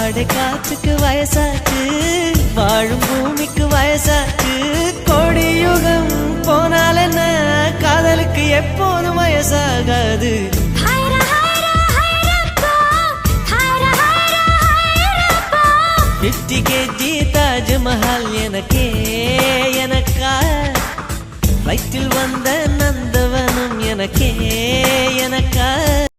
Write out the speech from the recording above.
ஆடை காற்றுக்கு வயசாச்சு, வாழும் பூமிக்கு வயசாச்சு. கொடியுகம் போனால் என்ன, காதலுக்கு எப்போதும் வயசாகாது.